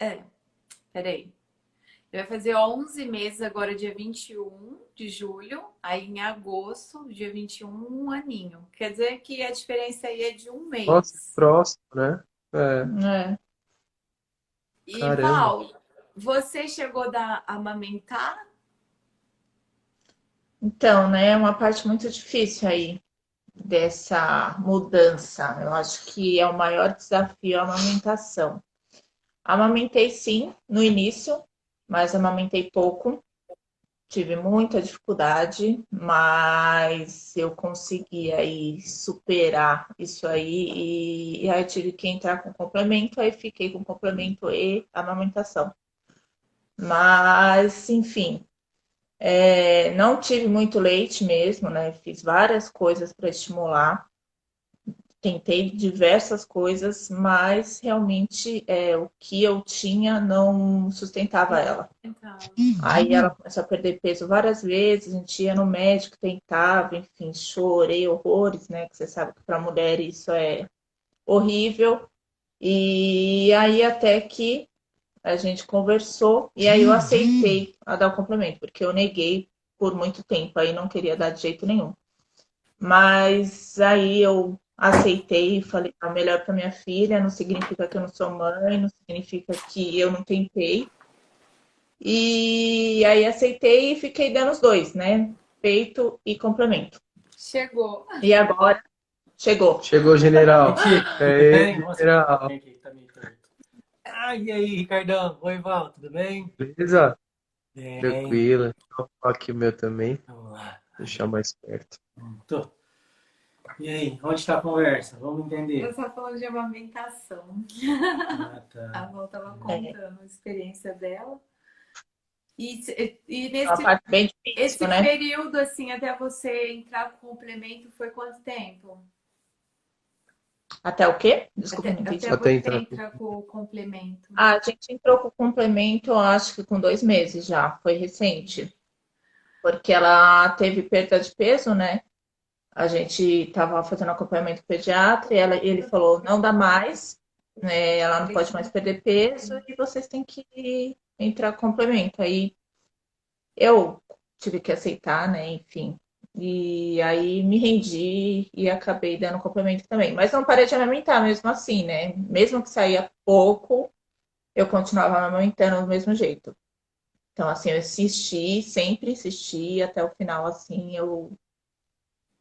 É, peraí. Ele vai fazer 11 meses agora, dia 21 de julho. Aí em agosto, dia 21, um aninho. Quer dizer que a diferença aí é de um Nossa, mês. próximo, né? É, É. E caramba. Val, você chegou a amamentar? Então, né, é uma parte muito difícil aí dessa mudança. Eu acho que é o maior desafio a amamentação. Amamentei sim no início, mas amamentei pouco. Tive muita dificuldade, mas eu consegui aí superar isso aí e aí tive que entrar com complemento, aí fiquei com complemento e amamentação. Mas, enfim, não tive muito leite mesmo, né? Fiz várias coisas para estimular, tentei diversas coisas, mas realmente o que eu tinha não sustentava ela. Então, Aí ela começou a perder peso várias vezes, a gente ia no médico, tentava, enfim, chorei horrores, né? Que você sabe que para mulher isso é horrível. E aí até que a gente conversou e aí eu aceitei a dar o complemento, porque eu neguei por muito tempo, aí não queria dar de jeito nenhum. Mas aí eu aceitei e falei, ah, melhor para minha filha, não significa que eu não sou mãe, não significa que eu não tentei. E aí aceitei e fiquei dando os dois, né? Peito e complemento. chegou. E agora chegou. Chegou o Oi, general. Chico, tudo É, bem? Nossa, general. aqui, tá meio torto. Ah, e aí, Ricardão? Oi, Val, tudo bem? Beleza? Bem, Tranquilo. Vou falar aqui o meu também. vamos lá. Deixar mais perto. Tô. E aí, onde está a conversa? Vamos Nós entender. só falando de amamentação. Ah, A tá. Val estava É contando a experiência dela. E uma nesse parte bem esse difícil, né? período, assim, até você entrar com o complemento, foi quanto tempo? Até o quê? Desculpa, Até, não entendi. até Até você entrar. entrar com o complemento. A gente entrou com o complemento, acho que com 2 meses já, foi recente. Porque ela teve perda de peso, né? A gente estava fazendo acompanhamento com o pediatra e ele falou, não dá mais, né? Ela não pode mais perder peso e vocês têm que entrar com complemento. Aí eu tive que aceitar, né? Enfim. E aí me rendi e acabei dando complemento também. Mas não parei de amamentar mesmo assim, né? Mesmo que saía pouco, eu continuava amamentando do mesmo jeito. Então, assim, eu insisti, sempre insisti, até o final, assim, eu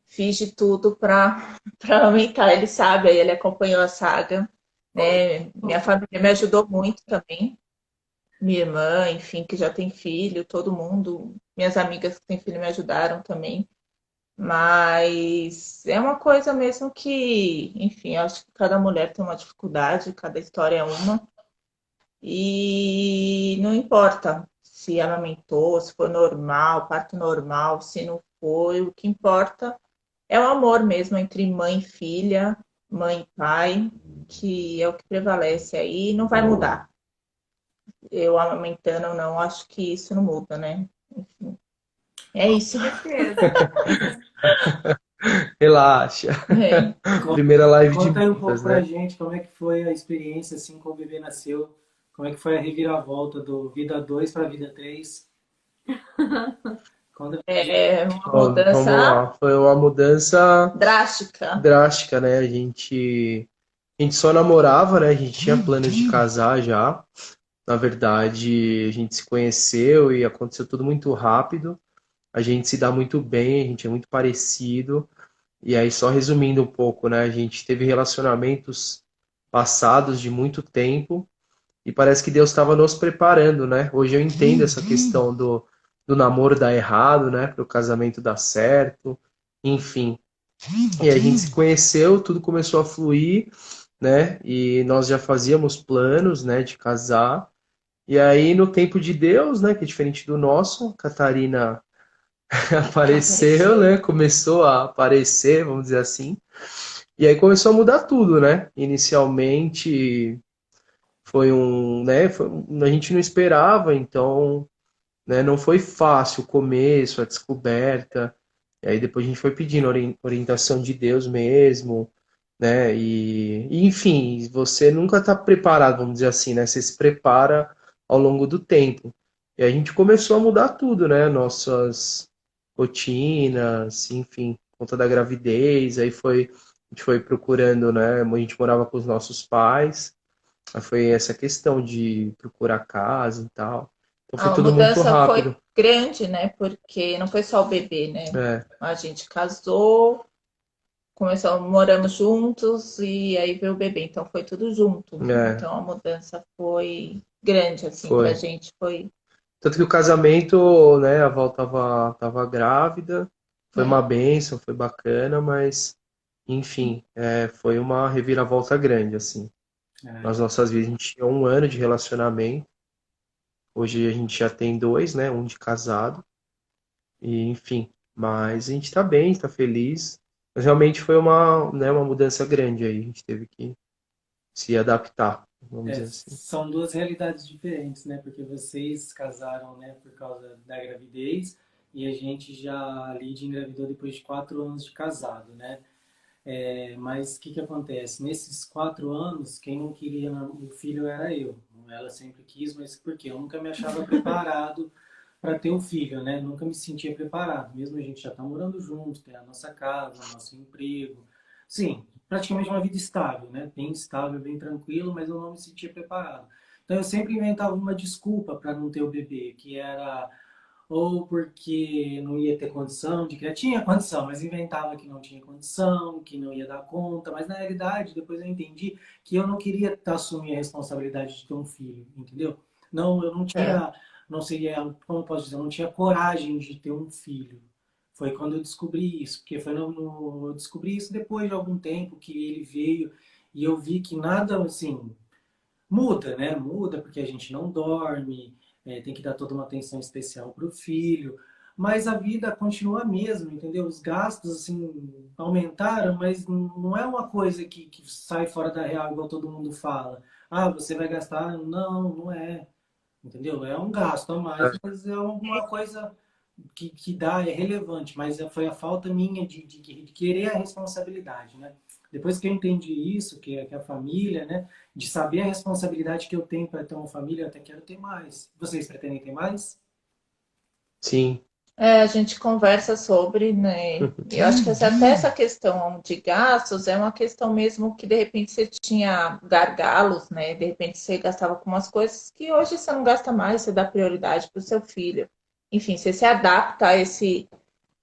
fiz de tudo para para amamentar. Ele sabe, aí ele acompanhou a saga, né? Minha família me ajudou muito também. Minha irmã, enfim, que já tem filho, todo mundo, minhas amigas que têm filho me ajudaram também. Mas é uma coisa mesmo que, enfim, acho que cada mulher tem uma dificuldade, cada história é uma. E não importa se amamentou, se foi normal, parto normal, se não foi, o que importa é o amor mesmo entre mãe e filha, mãe e pai, que é o que prevalece aí e não vai mudar. Eu amamentando ou não, acho que isso não muda, né? Enfim, é Com isso. certeza. Relaxa. É. Primeira live de Conta aí um pouco muitas, pra né? gente como é que foi a experiência, assim, com o bebê nasceu. Como é que foi a reviravolta do vida 2 para vida 3? Conta pra gente. É uma Ó, vamos mudança lá. Foi uma mudança drástica. drástica, né? A gente só namorava, né? A gente tinha planos de casar já. Na verdade, a gente se conheceu e aconteceu tudo muito rápido. A gente se dá muito bem, a gente é muito parecido. E aí, só resumindo um pouco, né? A gente teve relacionamentos passados de muito tempo e parece que Deus estava nos preparando, né? Hoje eu entendo essa questão do namoro dar errado, né? Para o casamento dar certo, enfim. E a gente se conheceu, tudo começou a fluir, né? E nós já fazíamos planos, né, de casar. E aí, no tempo de Deus, né, que é diferente do nosso, Catarina apareceu, Apareceu. né? Começou a aparecer, vamos dizer assim. E aí começou a mudar tudo, né? Inicialmente foi né? A gente não esperava, então, né? Não foi fácil o começo, a descoberta. E aí depois a gente foi pedindo orientação de Deus mesmo, né? Enfim, você nunca está preparado, vamos dizer assim, né? Você se prepara ao longo do tempo. E a gente começou a mudar tudo, né? Nossas rotinas, enfim, por conta da gravidez, a gente foi procurando, né? A gente morava com os nossos pais, aí foi essa questão de procurar casa e tal. Então foi A tudo muito mudança foi rápido. grande, né? Porque não foi só o bebê, né? É, A gente casou, moramos juntos e aí veio o bebê, então foi tudo junto. é, Então a mudança foi grande, assim, pra foi. gente foi, Tanto que o casamento, né, a Val tava grávida, foi uma né? bênção, foi bacana, mas, enfim, foi uma reviravolta grande, assim. É, Nas nossas vidas, a gente tinha 1 ano de relacionamento, hoje a gente já tem 2, né, um de casado, e enfim, mas a gente tá bem, tá feliz, mas realmente foi uma mudança grande aí, a gente teve que se adaptar, vamos dizer assim. são duas realidades diferentes, né? Porque vocês casaram, né, por causa da gravidez e a gente já, a Lídia engravidou depois de 4 anos de casado, né? Mas o que que acontece? Nesses 4 anos, quem não queria o filho era eu. Ela sempre quis, mas por quê? Eu nunca me achava preparado para ter um filho, né? Nunca me sentia preparado. Mesmo a gente já tá morando junto, tem a nossa casa, nosso emprego. Sim, praticamente uma vida estável, né? Bem estável, bem tranquilo, mas eu não me sentia preparado. Então eu sempre inventava uma desculpa para não ter o bebê, que era ou porque não ia ter condição de criar. Tinha condição, mas inventava que não tinha condição, que não ia dar conta. Mas na realidade, depois eu entendi que eu não queria assumir a responsabilidade de ter um filho, entendeu? Não, eu não É. tinha, não seria, como eu posso dizer, eu não tinha coragem de ter um filho. Foi quando eu descobri isso, porque eu descobri isso depois de algum tempo que ele veio e eu vi que nada assim muda, né? Muda porque a gente não dorme, tem que dar toda uma atenção especial para o filho, mas a vida continua a mesma, entendeu? Os gastos, assim, aumentaram, mas não é uma coisa que sai fora da real, igual todo mundo fala. Ah, você vai gastar? Não, não é, entendeu? É um gasto a mais, mas é uma coisa que dá, é relevante, mas foi a falta minha de querer a responsabilidade, né? Depois que eu entendi isso, que a família, né? De saber a responsabilidade que eu tenho para ter uma família, eu até quero ter mais. Vocês pretendem ter mais? Sim, A gente conversa sobre, né? E eu acho que até essa questão de gastos é uma questão mesmo que de repente você tinha gargalos, né? De repente você gastava com umas coisas que hoje você não gasta mais, você dá prioridade para o seu filho. Enfim, você se adapta a esse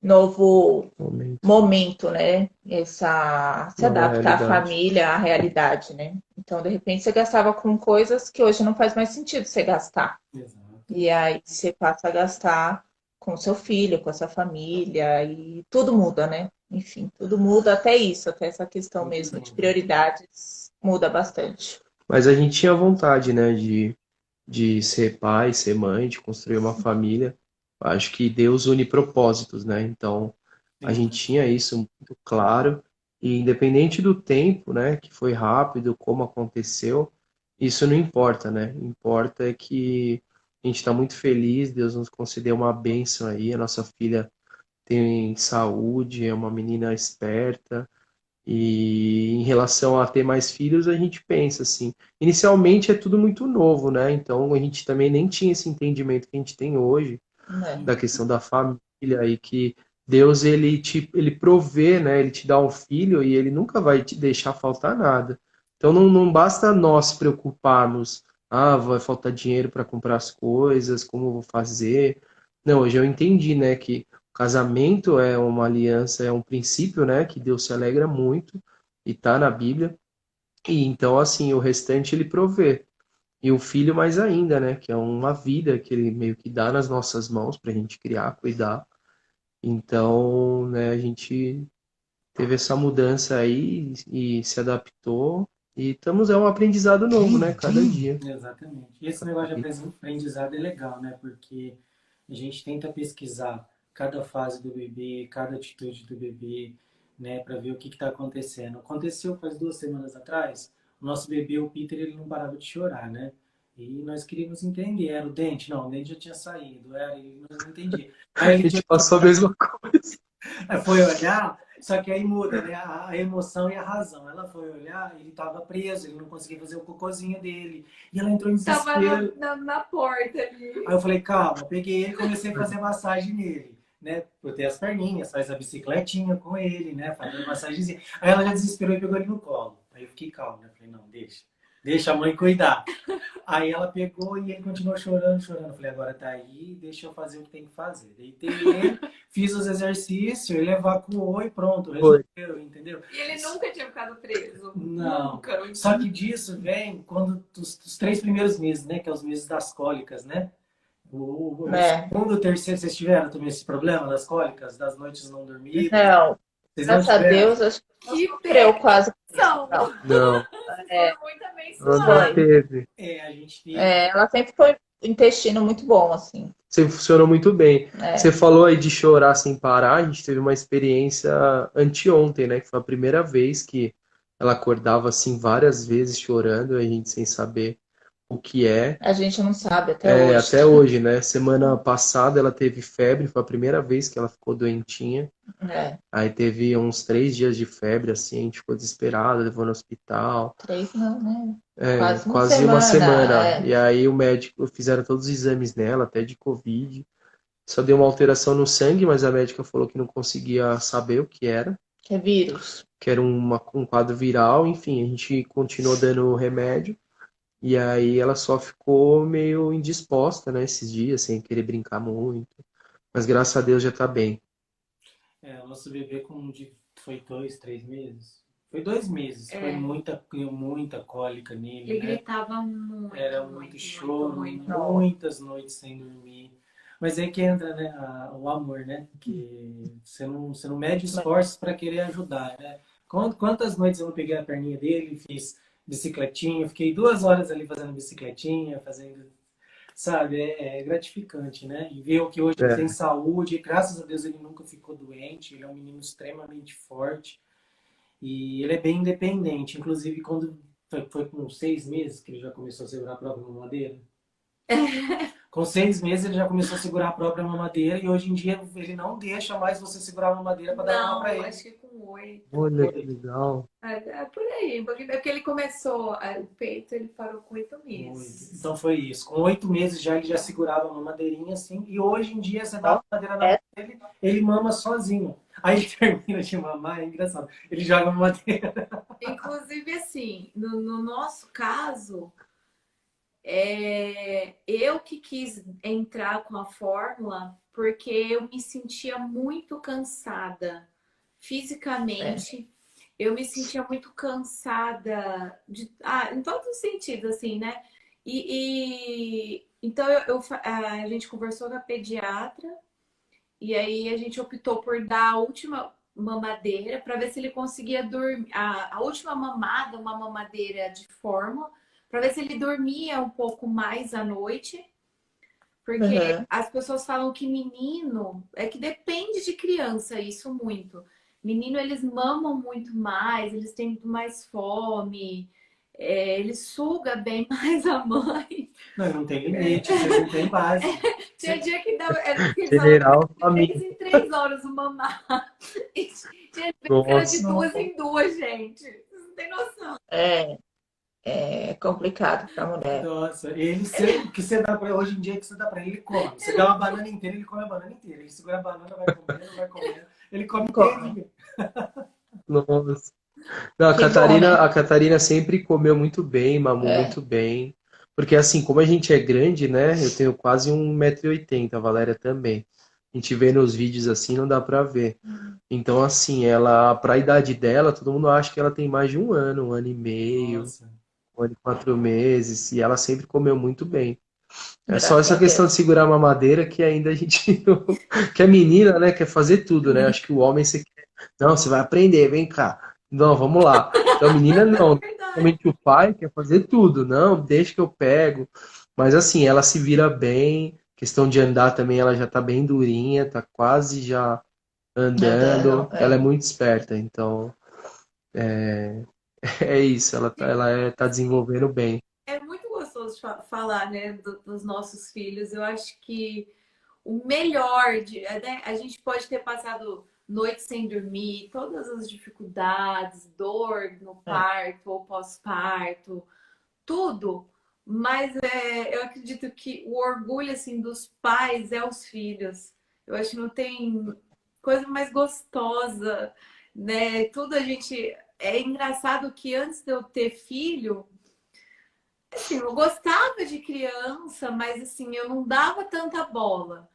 novo momento, momento, né? Se nova adapta à realidade. família, à realidade, né? Então, de repente, você gastava com coisas que hoje não faz mais sentido você gastar. Exato. E aí você passa a gastar com seu filho, com a sua família, e tudo muda, né? Enfim, tudo muda, até isso, até essa questão Tudo mesmo de muda. prioridades muda bastante. Mas a gente tinha vontade, né, de ser pai, ser mãe, de construir uma família. Acho que Deus une propósitos, né? Então, a Sim. gente tinha isso muito claro, e independente do tempo, né, que foi rápido, como aconteceu, isso não importa, né? Importa é que a gente está muito feliz, Deus nos concedeu uma bênção aí, a nossa filha tem saúde, é uma menina esperta, e em relação a ter mais filhos, a gente pensa assim, inicialmente é tudo muito novo, né? Então a gente também nem tinha esse entendimento que a gente tem hoje Né? da questão da família e que Deus ele provê, né? Ele te dá um filho e ele nunca vai te deixar faltar nada. Então não basta nós preocuparmos, vai faltar dinheiro para comprar as coisas, como eu vou fazer? Não, hoje eu entendi, né, que o casamento é uma aliança, é um princípio, né, que Deus se alegra muito e tá na Bíblia. E então assim, o restante ele provê. E o filho mais ainda, né? Que é uma vida que ele meio que dá nas nossas mãos para a gente criar, cuidar. Então, né, a gente teve essa mudança aí e se adaptou. E estamos, é um aprendizado novo, né? Cada dia. Exatamente. E esse negócio de aprendizado é legal, né? Porque a gente tenta pesquisar cada fase do bebê, cada atitude do bebê, né? Para ver o que está acontecendo. Aconteceu faz 2 semanas atrás, o nosso bebê, o Peter, ele não parava de chorar, né? E nós queríamos entender, era o dente? Não, o dente já tinha saído, era, e nós não entendíamos. Aí A gente passou a mesma coisa. aí foi olhar Só que aí muda, né? A emoção e a razão. Ela foi olhar, ele estava preso, ele não conseguia fazer o cocôzinho dele. E ela entrou em Tava desespero. na porta Aí ali. eu falei, calma, peguei ele e comecei a fazer massagem nele, né? Botei as perninhas, faz a bicicletinha com ele, né? Faz a massagenzinha. Aí ela já desesperou e pegou ele no colo. Aí eu fiquei calmo, né? Falei, não, deixa a mãe cuidar. Aí ela pegou e ele continuou chorando, chorando. Eu falei, agora tá aí, deixa eu fazer o que tem que fazer. Deitei ele, fiz os exercícios, ele evacuou e pronto, Foi. resolveu, entendeu? E ele nunca tinha ficado preso. Não. Nunca. Só que disso vem quando os 3 primeiros meses, né? Que é os meses das cólicas, né? O É. segundo, o terceiro, vocês tiveram também esse problema das cólicas, das noites não dormidas? Não, Vocês não graças a tiveram? Deus, acho que não Que sofreu quase com isso, bênção! não. Não, É, Foram muito ela não abençoados. foi. teve. É, a gente teve. É, ela sempre foi um intestino muito bom, assim. Você funcionou muito bem. É, Você falou aí de chorar sem parar. A gente teve uma experiência anteontem, né? Que foi a primeira vez que ela acordava assim várias vezes chorando, a gente sem saber o que é. a gente não sabe até É, hoje. até hoje, né? Semana passada ela teve febre, foi a primeira vez que ela ficou doentinha. É, Aí teve uns 3 dias de febre, assim, a gente ficou desesperado, levou no hospital. 3 não, né? É, Quase uma quase uma semana. semana. E aí o médico fizeram todos os exames nela, até de Covid. Só deu uma alteração no sangue, mas a médica falou que não conseguia saber o Que é vírus. que era um quadro viral. Enfim, a gente continuou dando remédio. E aí ela só ficou meio indisposta, né, esses dias, sem querer brincar muito. Mas graças a Deus já tá bem. É, o nosso bebê foi 2, 3 meses. Foi 2 meses, foi É. muita cólica nele, Ele né? gritava muito, Era muito choro, muito. muitas noites sem dormir. Mas aí que entra, né, o amor, né? Que você não mede esforços para querer ajudar, né? Quantas noites eu não peguei a perninha dele, fiz bicicletinha, fiquei 2 horas ali fazendo bicicletinha, fazendo, sabe? É gratificante, né? E ver que hoje ele tem É, saúde, graças a Deus ele nunca ficou doente, ele é um menino extremamente forte e ele é bem independente. Inclusive, quando foi com 6 meses que ele já começou a segurar a própria mamadeira. Com 6 meses ele já começou a segurar a própria mamadeira e hoje em dia ele não deixa mais você segurar a mamadeira para dar mama Não, para ele. acho que com 8. olha que legal. É por aí. Porque ele começou, o peito ele parou com 8 meses. Então foi isso. Com 8 meses já ele já segurava a mamadeirinha assim e hoje em dia você dá a mamadeira na mão dele, ele mama sozinho. Aí ele termina de mamar, é engraçado. Ele joga a mamadeira. Inclusive, assim, no nosso caso, eu que quis entrar com a fórmula porque eu me sentia muito cansada fisicamente. Eu me sentia muito cansada em todos os sentidos, assim, né? Então a gente conversou com a pediatra e aí a gente optou por dar a última mamadeira para ver se ele conseguia dormir. A última mamada, uma mamadeira de fórmula, para ver se ele dormia um pouco mais à noite. Porque as pessoas falam que menino é que depende de criança, isso muito. Menino, eles mamam muito mais, eles têm muito mais fome, ele suga bem mais a mãe. Não tem limite, vocês não tem base. Tinha dia que dava, que eles General falavam que era de família. 3 em 3 horas o mamar. E tinha dia que era de Nossa. 2 em 2, gente. Vocês não tem noção. É complicado para a mulher. Nossa, o que você dá para hoje em dia, o que você dá para ele, ele come. Você dá uma banana inteira, ele come a banana inteira. Ele segura a banana, vai comendo, ele come inteirinho. Nossa. Não, Que bom, né? A Catarina sempre comeu muito bem, mamou muito bem. Porque assim, como a gente é grande, né? Eu tenho quase 1,80 m, a Valéria também. A gente vê nos vídeos assim, não dá pra ver. Então, assim, ela, pra idade dela, todo mundo acha que ela tem mais de 1 ano, 1 ano e meio, Nossa. 1 ano e 4 meses, e ela sempre comeu muito bem. É só Graças essa a questão Deus. de segurar a mamadeira que ainda a gente não... Que a menina, né, quer fazer tudo, né? Acho que o homem, você quer... Não, você vai aprender, vem cá. Não, vamos lá. Então, a menina não. Verdade. Realmente o pai quer fazer tudo. Não, deixa que eu pego. Mas assim, ela se vira bem. Questão de andar também, ela já tá bem durinha, tá quase já andando. Ela é muito esperta, então é isso. Tá desenvolvendo bem. É muito gostoso de falar, né, dos nossos filhos. Eu acho que o melhor, né, a gente pode ter passado noite sem dormir, todas as dificuldades, dor no É. parto ou pós-parto, tudo. Mas eu acredito que o orgulho assim dos pais é os filhos. Eu acho que não tem coisa mais gostosa, né? Tudo a gente é engraçado que antes de eu ter filho, assim, eu gostava de criança, mas assim, eu não dava tanta bola.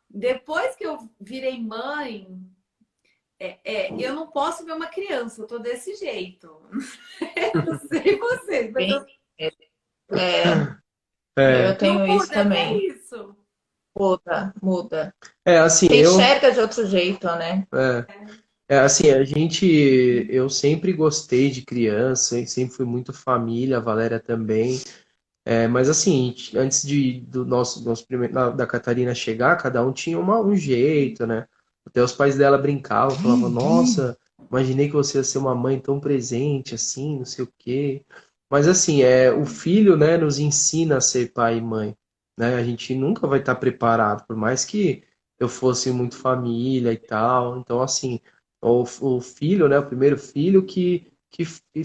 Depois que eu virei mãe, eu não posso ver uma criança, eu tô desse jeito. Não sei vocês, mas Bem, é, É, eu não tenho isso muda, até também. isso. Muda, muda. assim, Você enxerga de outro jeito, né? é, assim, eu sempre gostei de criança, e sempre fui muito família, a Valéria também. Mas assim, antes do nosso primeiro, da Catarina chegar, cada um tinha um jeito, né? Até os pais dela brincavam, falavam, nossa, imaginei que você ia ser uma mãe tão presente, assim, não sei o quê. Mas assim, o filho, né, nos ensina a ser pai e mãe, né? A gente nunca vai estar preparado, por mais que eu fosse muito família e tal. Então, assim, o filho, né, o primeiro filho que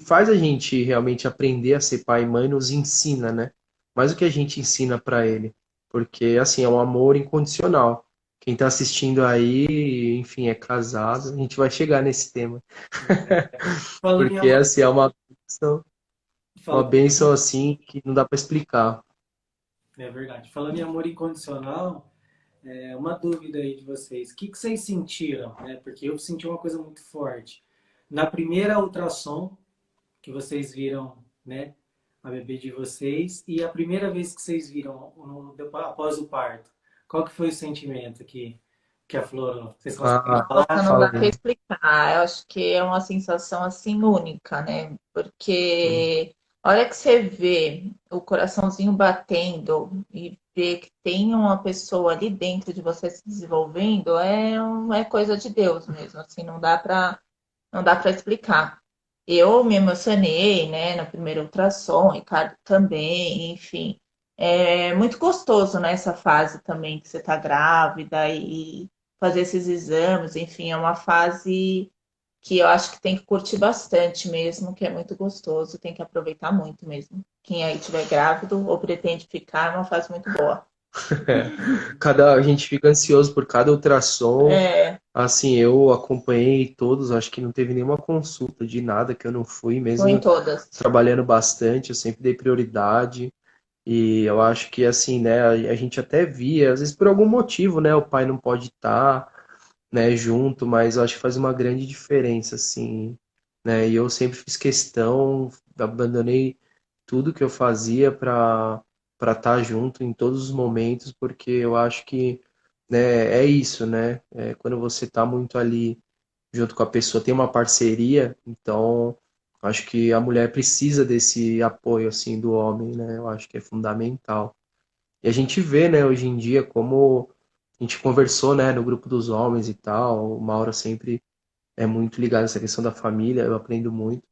faz a gente realmente aprender a ser pai e mãe, nos ensina, né? Mais do que a gente ensina para ele, porque assim é um amor incondicional. Quem está assistindo aí, enfim, é casado, a gente vai chegar nesse tema, Falando em porque amor, assim é uma falando bênção assim que não dá para explicar. É verdade. Falando em amor incondicional, uma dúvida aí de vocês. O que que vocês sentiram, né? Porque eu senti uma coisa muito forte. Na primeira ultrassom que vocês viram, né, a bebê de vocês, e a primeira vez que vocês viram após o parto, qual que foi o sentimento que aflorou? Vocês conseguem Ah, falar? Nossa, não fala dá para aí. explicar. Eu acho que é uma sensação assim única, né? Sim. Porque a hora que você vê o coraçãozinho batendo e vê que tem uma pessoa ali dentro de você se desenvolvendo, é coisa de Deus mesmo. Assim, não dá para explicar. Eu me emocionei, né, no primeiro ultrassom, Ricardo também, enfim. É muito gostoso nessa fase também que você está grávida e fazer esses exames, enfim, é uma fase que eu acho que tem que curtir bastante mesmo, que é muito gostoso, tem que aproveitar muito mesmo. Quem aí estiver grávido ou pretende ficar, é uma fase muito boa. A gente fica ansioso por cada ultrassom. É, Assim, eu acompanhei todos, acho que não teve nenhuma consulta de nada que eu não fui, vou em mesmo todas. trabalhando bastante, eu sempre dei prioridade. E eu acho que assim, né, a gente até via, às vezes por algum motivo, né, o pai não pode estar, né, junto, mas eu acho que faz uma grande diferença, assim, né, e eu sempre fiz questão, abandonei tudo que eu fazia para estar junto em todos os momentos, porque eu acho que, né, é isso, né, quando você está muito ali junto com a pessoa, tem uma parceria, então acho que a mulher precisa desse apoio assim do homem, né? Eu acho que é fundamental. E a gente vê, né, hoje em dia como a gente conversou, né, no grupo dos homens e tal, o Mauro sempre é muito ligado a essa questão da família, eu aprendo muito.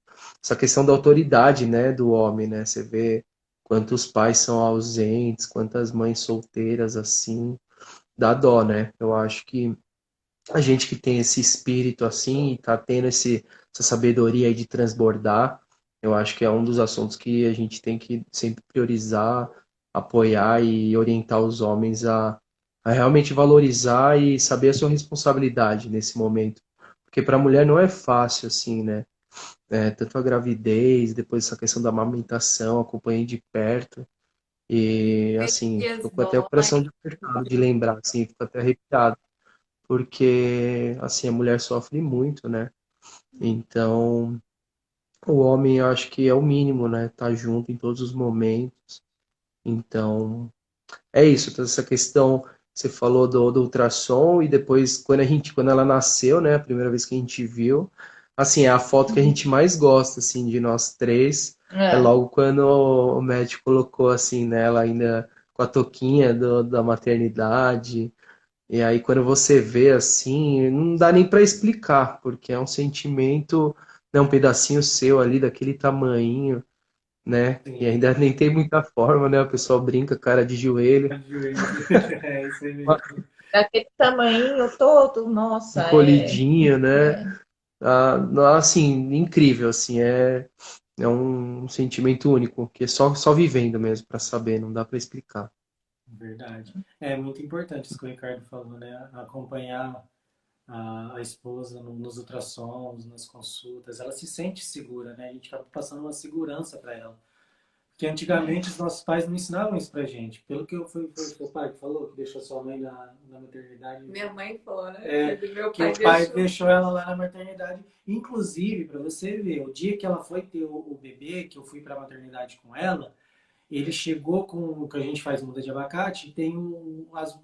Essa questão da autoridade, né, do homem, né? Você vê quantos pais são ausentes, quantas mães solteiras assim, dá dó, né? Eu acho que a gente que tem esse espírito assim e tá tendo essa sabedoria aí de transbordar, eu acho que é um dos assuntos que a gente tem que sempre priorizar, apoiar e orientar os homens a realmente valorizar e saber a sua responsabilidade nesse momento. Porque para a mulher não é fácil assim, né? Tanto a gravidez, depois essa questão da amamentação, acompanhei de perto. E assim, Dias fico com até o dói. coração de apertado de lembrar, assim, fico até arrepiado porque assim a mulher sofre muito, né? Então, o homem eu acho que é o mínimo, né? Tá junto em todos os momentos. Então, é isso, toda essa questão, você falou do ultrassom e depois quando ela nasceu, né, a primeira vez que a gente viu, assim, é a foto que a gente mais gosta assim de nós três, é É. logo quando o médico colocou assim nela ainda com a touquinha da maternidade. E aí, quando você vê assim, não dá nem para explicar, porque é um sentimento, né, um pedacinho seu ali daquele tamanho, né? E Sim, ainda nem tem muita forma, né? O pessoal brinca, cara de joelho. é isso aí Mas mesmo. daquele tamanho todo, nossa, encolhidinho, né? é, Assim, incrível, assim, é um sentimento único, que é só vivendo mesmo para saber, não dá para explicar. Verdade. É muito importante isso que o Ricardo falou, né? Acompanhar a esposa nos ultrassons, nas consultas. Ela se sente segura, né? A gente acaba passando uma segurança para ela. Porque antigamente os nossos pais não ensinavam isso pra gente. Pelo que foi o seu pai que falou, que deixou sua mãe na maternidade. Minha mãe falou, né? É, Meu que pai o pai deixou. deixou ela lá na maternidade. Inclusive, para você ver, o dia que ela foi ter o bebê, que eu fui para a maternidade com ela, ele chegou com o que a gente faz muda de abacate, tem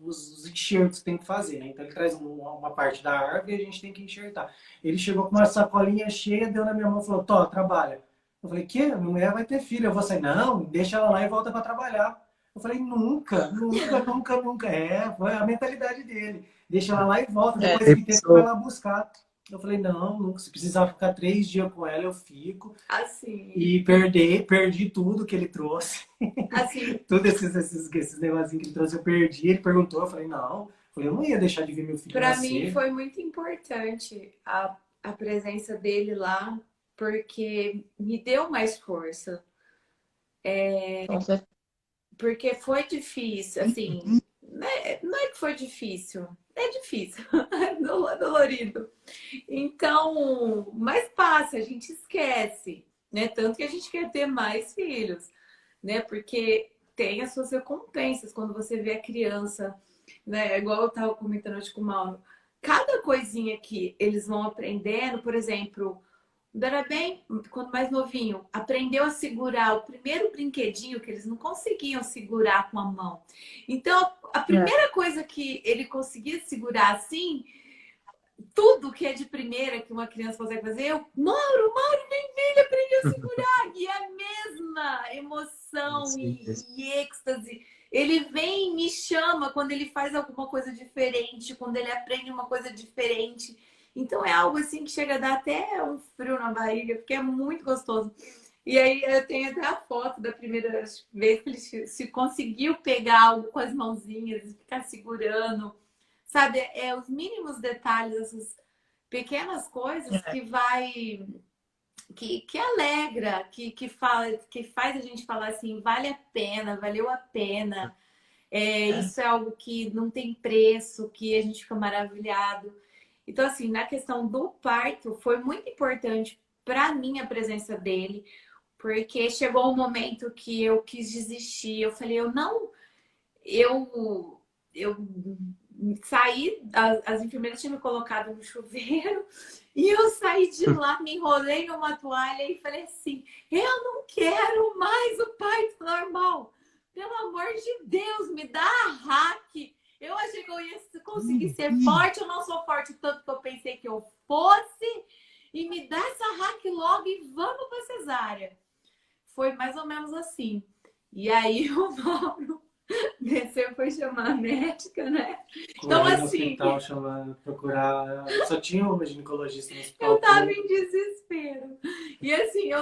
os enxertos que tem que fazer, né? Então ele traz uma parte da árvore e a gente tem que enxertar. Ele chegou com uma sacolinha cheia, deu na minha mão e falou: Tó, trabalha. Eu falei: Que? Minha mulher vai ter filho. Eu vou sair: Não, deixa ela lá e volta para trabalhar. Eu falei: Nunca, nunca, nunca, nunca. É, foi a mentalidade dele. Deixa ela lá e volta. é, Depois que tempo vai lá buscar. Eu falei: Não, nunca. Se precisar ficar 3 dias com ela, eu fico. Assim, E perdi tudo que ele trouxe. assim, Todos esses negocinhos que ele trouxe, eu perdi. Ele perguntou, eu falei: Não. Eu falei: Eu não ia deixar de ver meu filho para mim nascer. foi muito importante a presença dele lá, porque me deu mais força. com certeza. Porque foi difícil, assim, né? Não é que foi difícil, é difícil, é dolorido. Então, mas passa, a gente esquece, né? Tanto que a gente quer ter mais filhos, né? Porque tem as suas recompensas quando você vê a criança, né? Igual eu tava comentando hoje com o Mauro. Cada coisinha que eles vão aprendendo, por exemplo, quando era bem, quando mais novinho, aprendeu a segurar o primeiro brinquedinho que eles não conseguiam segurar com a mão. Então, a É. primeira coisa que ele conseguia segurar assim, tudo que é de primeira que uma criança consegue fazer, Mauro, vem ver, ele aprendeu a segurar. E é a mesma emoção Sim, sim. e êxtase. Ele vem e me chama quando ele faz alguma coisa diferente, quando ele aprende uma coisa diferente. Então é algo assim que chega a dar até um frio na barriga, porque é muito gostoso. E aí eu tenho até a foto da primeira vez que ele se conseguiu pegar algo com as mãozinhas e ficar segurando. Sabe, é os mínimos detalhes, essas pequenas coisas que vai que alegra, que faz a gente falar assim, vale a pena, valeu a pena. Isso é algo que não tem preço, que a gente fica maravilhado. Então, assim, na questão do parto, foi muito importante para mim a presença dele, porque chegou um momento que eu quis desistir. Eu falei, eu não, eu saí, as enfermeiras tinham me colocado no chuveiro e eu saí de lá, me enrolei numa toalha e falei assim: eu não quero mais o parto normal. Pelo amor de Deus, me dá a hack. Eu achei que eu ia conseguir ser forte, eu não sou forte tanto que eu pensei que eu fosse. E me dá essa hack logo e vamos para cesárea. Foi mais ou menos assim. E aí o Mauro desceu, foi chamar a médica, né? Então, Corri no assim, hospital, chamando, procurar. Só tinha uma ginecologista no eu hospital tava público. em desespero. E assim, eu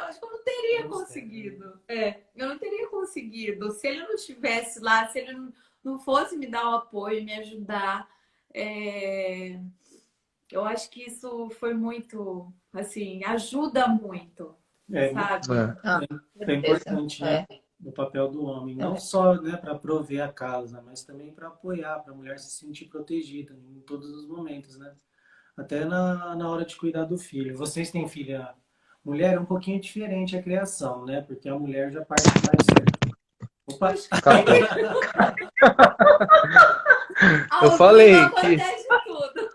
acho que eu não teria conseguido. Eu não teria conseguido. Se ele não estivesse lá, se ele não fosse me dar o apoio, me ajudar. Eu acho que isso foi muito, assim, ajuda muito, É, sabe? É, Ah, é certeza. importante, né? O papel do homem, não só, né, para prover a casa, mas também para apoiar, para a mulher se sentir protegida em todos os momentos, né? Até na hora de cuidar do filho. Vocês têm filha mulher, é um pouquinho diferente a criação, né? Porque a mulher já parte mais. Opa! Puxa, eu ao vivo falei que acontece tudo.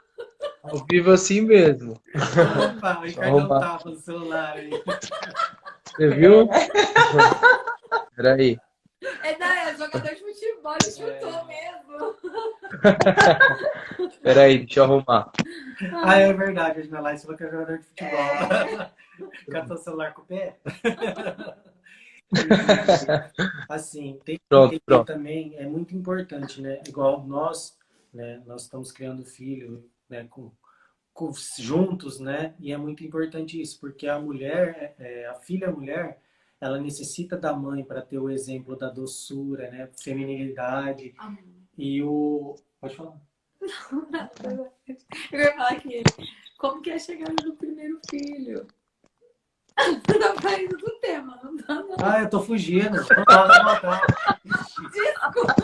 ao vivo assim mesmo. Opa, o Deixa eu Ricardão arrumar. tava no celular aí. Você viu? Peraí. É jogador de futebol, ele chutou mesmo. Peraí, deixa eu arrumar. Ah, é verdade, hoje na live você falou que é jogador de futebol. Catou o celular com o pé? Assim, tem que Pronto, entender pronto. também, é muito importante, né? Igual nós, né? Nós estamos criando filho, né? Juntos, né? E é muito importante isso, porque a mulher, a filha mulher, ela necessita da mãe para ter o exemplo da doçura, né? Feminilidade. E Pode falar. Eu ia falar que como que é a chegada do primeiro filho? Tá saindo do tema, não tá? Não. Ah, eu tô fugindo. Vou voltar. Desculpa.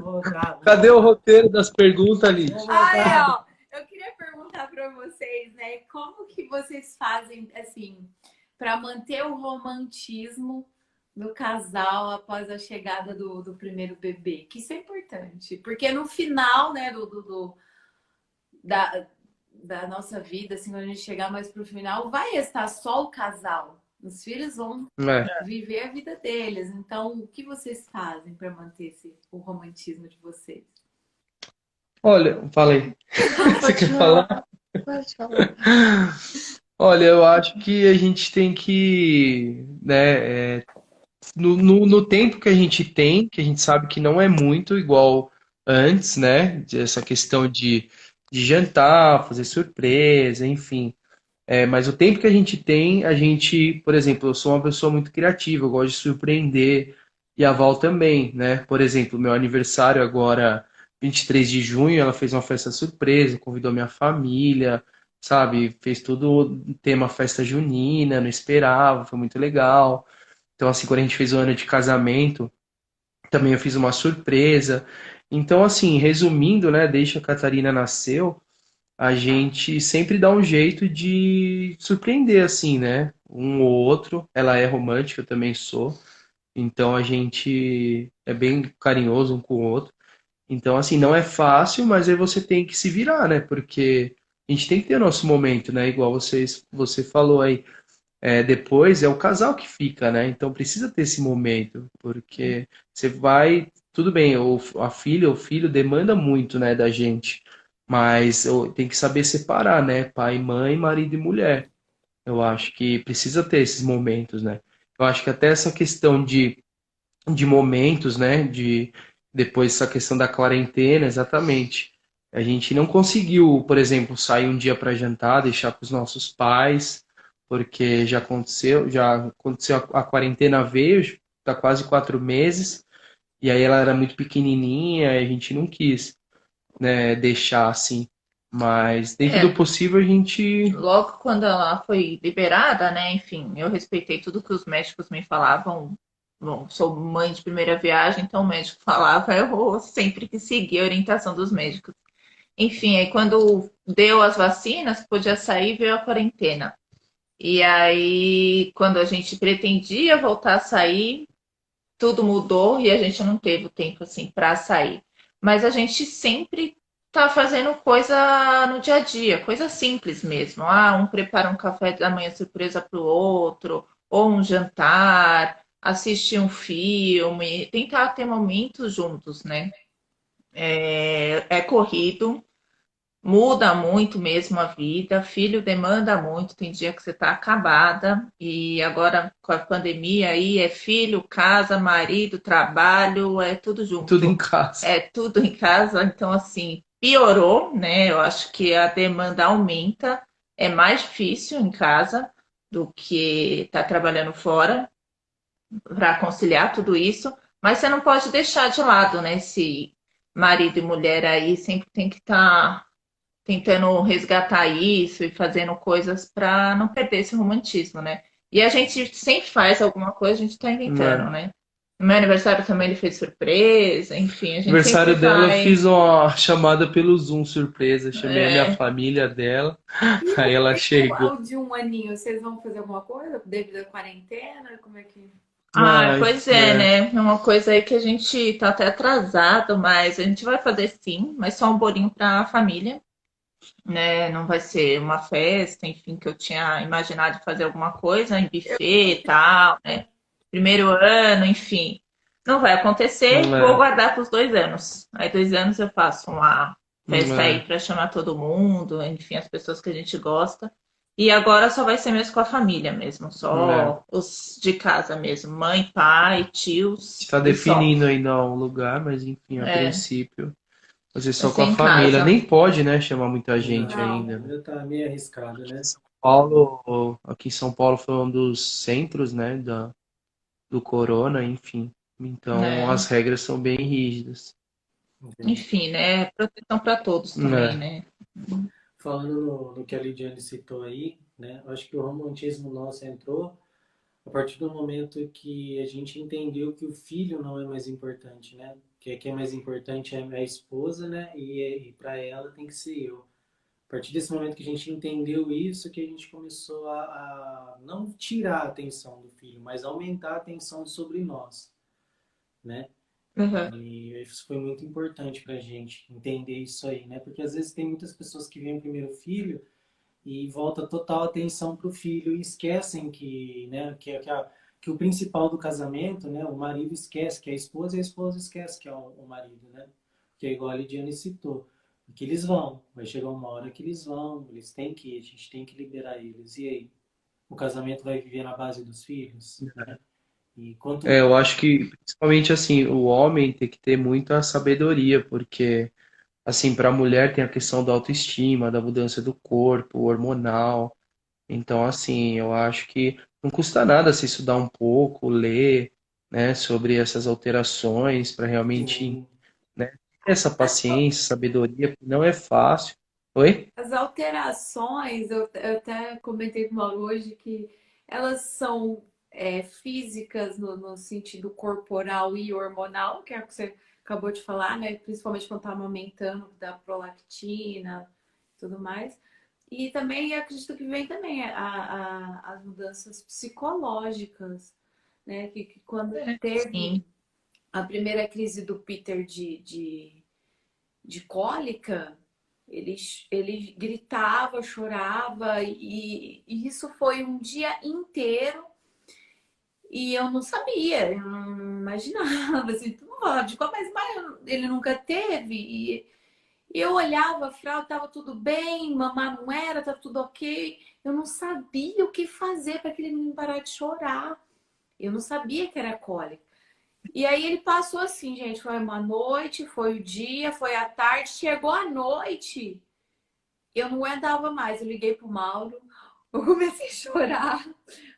Vou voltar. Cadê o roteiro das perguntas, Lid? Vou Ai, voltar. ó, eu queria perguntar para vocês, né? Como que vocês fazem, assim, para manter o romantismo do casal após a chegada do primeiro bebê? Que isso é importante, porque no final, né, da, da nossa vida, assim, quando a gente chegar mais pro final, vai estar só o casal. Os filhos vão É. viver a vida deles. Então, o que vocês fazem para manter o romantismo de vocês? Olha, falei. Você quer falar? Pode falar. Olha, eu acho que a gente tem que, né, no tempo que a gente tem, que a gente sabe que não é muito igual antes, né? Essa questão de jantar, fazer surpresa, enfim. Mas o tempo que a gente tem, a gente, por exemplo, eu sou uma pessoa muito criativa, eu gosto de surpreender, e a Val também, né? Por exemplo, meu aniversário agora, 23 de junho, ela fez uma festa surpresa, convidou minha família, sabe? Fez tudo tema festa junina, não esperava, foi muito legal. Então, assim, quando a gente fez o ano de casamento, também eu fiz uma surpresa. Então, assim, resumindo, né, desde que a Catarina nasceu, a gente sempre dá um jeito de surpreender, assim, né? Um ou outro. Ela é romântica, eu também sou. Então a gente é bem carinhoso um com o outro. Então, assim, não é fácil, mas aí você tem que se virar, né? Porque a gente tem que ter nosso momento, né? Igual você falou aí. Depois é o casal que fica, né? Então precisa ter esse momento, porque você vai, tudo bem, a filha, o filho demanda muito, né, da gente, mas tem que saber separar, né? Pai, mãe, marido e mulher. Eu acho que precisa ter esses momentos, né? Eu acho que até essa questão de momentos, né? De depois essa questão da quarentena, exatamente. A gente não conseguiu, por exemplo, sair um dia para jantar, deixar para os nossos pais, porque já aconteceu a quarentena veio, tá quase 4 meses, e aí ela era muito pequenininha, e a gente não quis, né, deixar assim. Mas dentro do É, possível a gente, logo quando ela foi liberada, né? Enfim, eu respeitei tudo que os médicos me falavam. Bom, sou mãe de primeira viagem, então o médico falava, eu sempre que seguir a orientação dos médicos. Enfim, aí quando deu as vacinas, podia sair, veio a quarentena. E aí, quando a gente pretendia voltar a sair, tudo mudou e a gente não teve o tempo assim para sair. Mas a gente sempre tá fazendo coisa no dia a dia, coisa simples mesmo. Ah, um prepara um café da manhã surpresa para o outro, ou um jantar, assistir um filme, tentar ter momentos juntos, né? É corrido, muda muito mesmo a vida, filho demanda muito, tem dia que você está acabada, e agora com a pandemia aí é filho, casa, marido, trabalho, é tudo tudo em junto. casa. É tudo em casa, então assim, piorou, né? Eu acho que a demanda aumenta, é mais difícil em casa do que estar trabalhando fora para conciliar tudo isso, mas você não pode deixar de lado, né? Esse marido e mulher aí sempre tem que estar tentando resgatar isso e fazendo coisas para não perder esse romantismo, né? E a gente sempre faz alguma coisa, a gente está inventando, Né? né? No meu aniversário também ele fez surpresa, enfim, a gente sempre Aniversário dela, eu vai. fiz uma chamada pelo Zoom surpresa, chamei a minha É, família dela, E aí ela o chegou. ao de um aninho, vocês vão fazer alguma coisa devido à quarentena? Como é que. ah, Ai, pois é, né? É uma coisa aí que a gente tá até atrasado, mas a gente vai fazer sim, mas só um bolinho para a família, né? Não vai ser uma festa, enfim, que eu tinha imaginado fazer alguma coisa em buffet e tal, né? Primeiro ano, enfim. Não vai acontecer, vou é, guardar para os 2 anos. Aí 2 anos eu faço uma festa aí é, para chamar todo mundo, enfim, as pessoas que a gente gosta. E agora só vai ser mesmo com a família mesmo, é. só os de casa mesmo, mãe, pai, tios Está e só. definindo ainda o lugar, mas enfim, a É, princípio, fazer vai só com ser a em família. casa. Nem pode, né, chamar muita gente Não, Não. ainda, né? ainda tá meio arriscado, né? São Paulo, aqui em São Paulo foi um dos centros, né, do corona, enfim. Então Né? as regras são bem rígidas. Entendi. Enfim, né? Proteção para todos também, É, né? Falando no que a Lidiane citou aí, né? Eu acho que o romantismo nosso entrou a partir do momento que a gente entendeu que o filho não é mais importante, né? Que é mais importante é a esposa, né? E para ela tem que ser eu. A partir desse momento que a gente entendeu isso, que a gente começou a não tirar a atenção do filho, mas aumentar a atenção sobre nós, né? Uhum. E isso foi muito importante para a gente entender isso aí, né? Porque às vezes tem muitas pessoas que veem o primeiro filho e volta total atenção para o filho e esquecem que, né, que o principal do casamento, né, o marido esquece que é a esposa e a esposa esquece que é o marido, né? Que é igual a Lidiane citou. Porque eles vão, vai chegar uma hora que eles vão, eles têm que ir, a gente tem que liberar eles. E aí? O casamento vai viver na base dos filhos, né? E quanto. eu acho que, principalmente assim, o homem tem que ter muita sabedoria, porque, assim, para a mulher tem a questão da autoestima, da mudança do corpo, hormonal. Então, assim, eu acho que não custa nada se estudar um pouco, ler, né, sobre essas alterações, para realmente, Sim, né, ter essa As, paciência, sabedoria, porque não é fácil. Oi? as alterações, eu até comentei com o Mauro hoje que elas são físicas no sentido corporal e hormonal, que é o que você acabou de falar, né? Principalmente quando está amamentando, da prolactina e tudo mais. E também acredito que vem também as mudanças psicológicas, né? Que quando teve Sim. a primeira crise do Peter de cólica, ele gritava, chorava, e isso foi um dia inteiro. E eu não sabia, eu não imaginava, assim, tu não falava de qual, mas ele nunca teve. E eu olhava, a fralda estava tudo bem, mamar não era, tá tudo ok. Eu não sabia o que fazer para aquele menino parar de chorar. Eu não sabia que era cólica. E aí ele passou assim, gente, foi uma noite, foi o dia, foi a tarde, chegou a noite. Eu não aguentava mais. Eu liguei pro Mauro, eu comecei a chorar.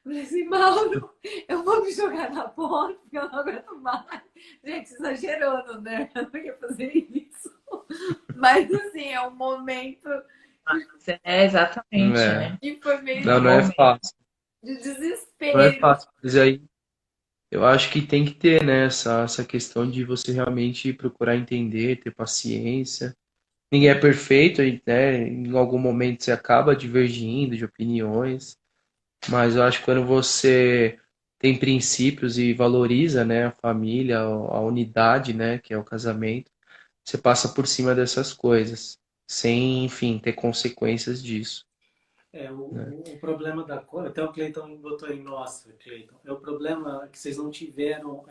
Falei assim, Mauro, eu vou me jogar na ponte, porque eu não aguento mais. Gente, exagerando, né? Eu não ia fazer isso. Mas assim, é um momento É exatamente, É, né? que foi meio É não, um não é momento. fácil. de Não é desespero. fácil. Mas aí eu acho que tem que ter, né, essa questão de você realmente procurar entender, ter paciência. Ninguém é perfeito, e, né? Em algum momento você acaba divergindo de opiniões, mas eu acho que quando você tem princípios e valoriza, né, a família, a unidade, né, que é o casamento, você passa por cima dessas coisas, sem, enfim, ter consequências disso, né? O problema da cor, até o Cleiton botou aí, nossa, Cleiton, é o problema que vocês não tiveram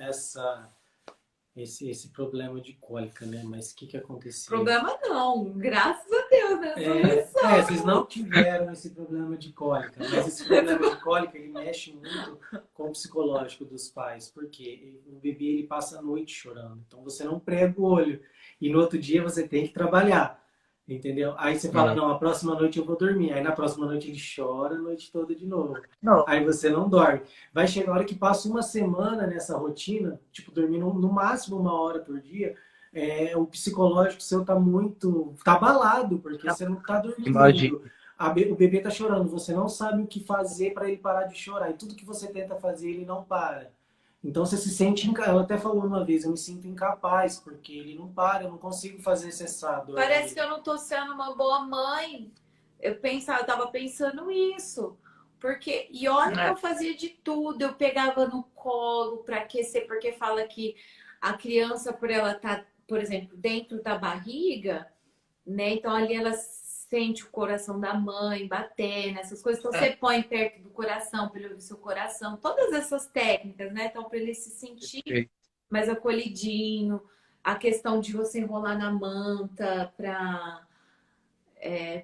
esse problema de cólica, né? Mas o que acontecia? Problema não, graças a Deus, né? Solução. Vocês não tiveram esse problema de cólica, mas esse problema de cólica ele mexe muito com o psicológico dos pais, porque o bebê ele passa a noite chorando, então você não prega o olho e no outro dia você tem que trabalhar, entendeu? Aí você fala, É, não, a próxima noite eu vou dormir, aí na próxima noite ele chora a noite toda de novo, Não, aí você não dorme. Vai chegar a hora que passa uma semana nessa rotina, tipo dormindo no máximo 1 hora por dia, o psicológico seu tá abalado, porque você não tá imagina, dormindo. O bebê tá chorando, você não sabe o que fazer para ele parar de chorar. E tudo que você tenta fazer, ele não para. Então você se sente, ela até falou uma vez, eu me sinto incapaz, porque ele não para, eu não consigo fazer cessar a dor Parece que dele. eu não tô sendo uma boa mãe. Eu tava pensando isso. Porque, e olha que é, eu fazia de tudo, eu pegava no colo para aquecer, porque fala que a criança, por ela estar, por exemplo, dentro da barriga, né? Então ali ela sente o coração da mãe bater, nessas coisas. Então você é, põe perto do coração para ele ouvir seu coração, todas essas técnicas, né? Então, para ele se sentir mais acolhidinho, a questão de você enrolar na manta para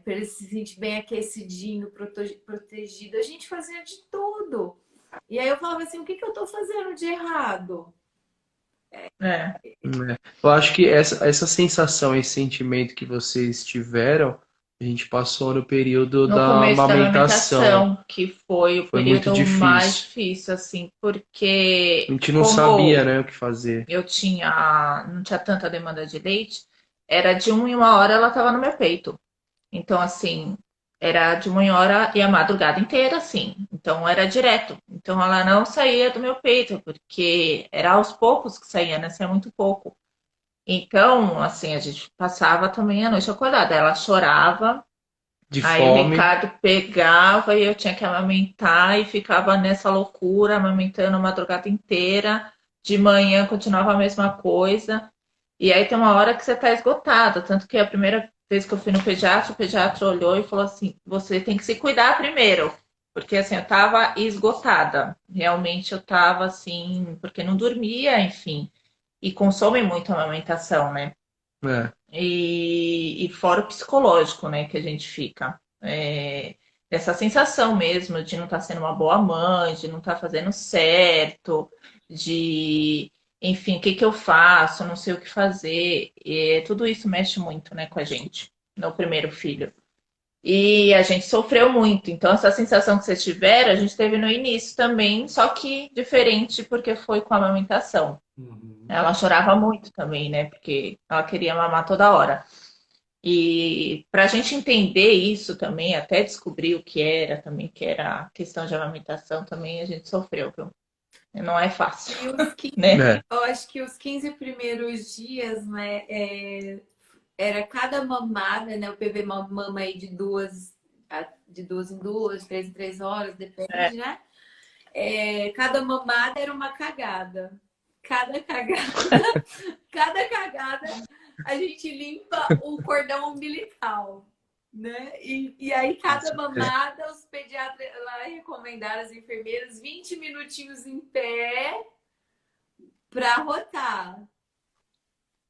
ele se sentir bem aquecidinho, protegido. A gente fazia de tudo. E aí eu falava assim, o que eu tô fazendo de errado? é. né? Eu acho que essa sensação, esse sentimento que vocês tiveram A gente passou no período No da começo da amamentação. amamentação, que foi o Foi muito período mais difícil. difícil, assim, A porque gente não sabia, como né, o que fazer. não tinha tanta demanda de leite, era de 1 em 1 hora ela estava no meu peito. Então, assim, era de 1 em 1 hora e a madrugada inteira, assim. Então, era direto. Então, ela não saía do meu peito, porque era aos poucos que saía, né? Saía muito pouco. Então, assim, a gente passava também a noite acordada. Ela chorava, De aí o fome. Ricardo pegava e eu tinha que amamentar e ficava nessa loucura, amamentando a madrugada inteira. De manhã continuava a mesma coisa. E aí tem uma hora que você está esgotada. Tanto que a primeira vez que eu fui no pediatra, o pediatra olhou e falou assim: você tem que se cuidar primeiro. Porque assim, eu estava esgotada. Realmente eu estava assim, porque não dormia, enfim. E consome muito a amamentação, né? É, E fora o psicológico, né, que a gente fica. Essa sensação mesmo de não estar sendo uma boa mãe, de não estar fazendo certo, de, enfim, o que que eu faço, não sei o que fazer. E tudo isso mexe muito, né, com a gente, no primeiro filho. E a gente sofreu muito. Então, essa sensação que vocês tiveram, a gente teve no início também, só que diferente porque foi com a amamentação. Uhum. Ela chorava muito também, né? Porque ela queria mamar toda hora. E para a gente entender isso também, até descobrir o que era também, que era a questão de amamentação, também a gente sofreu, viu? Não é fácil, E os 15, né? é. eu acho que os 15 primeiros dias, né, era cada mamada, né? O bebê mama aí de duas em duas, 3 em 3 horas, É, depende, né? Cada mamada era uma cagada. Cada cagada, cada cagada, a gente limpa o cordão umbilical, né? E aí, Com cada certeza. mamada, os pediatras lá recomendaram as enfermeiras 20 minutinhos em pé para rotar.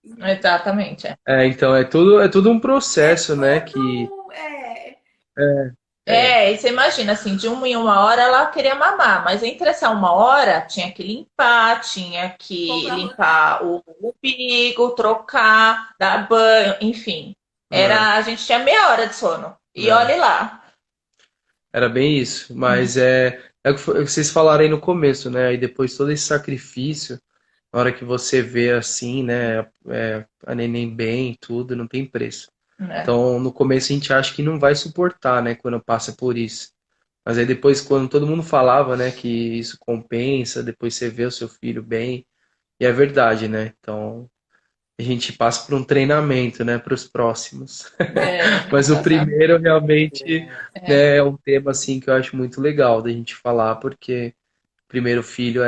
exatamente. É. Então é tudo um É processo, né? Que todo. é, é, É, e você imagina, assim, de 1 em 1 hora ela queria mamar, mas entre essa 1 hora tinha que limpar, tinha Pôr que pra rotar. limpar o umbigo, trocar, dar banho, enfim. é, A gente tinha meia hora de sono. E é. olhe lá. Era bem isso. Hum. Mas é o que vocês falaram aí no começo, né? E depois todo esse sacrifício, na hora que você vê assim, né? A neném bem, tudo, não tem preço. Né? Então, no começo a gente acha que não vai suportar, né? Quando passa por isso. Mas aí depois, quando todo mundo falava, né, que isso compensa, depois você vê o seu filho bem, e é verdade, né? Então, a gente passa por um treinamento, né, para os próximos. Mas o Exatamente. primeiro realmente, É, né, é um tema assim que eu acho muito legal da gente falar, porque o primeiro filho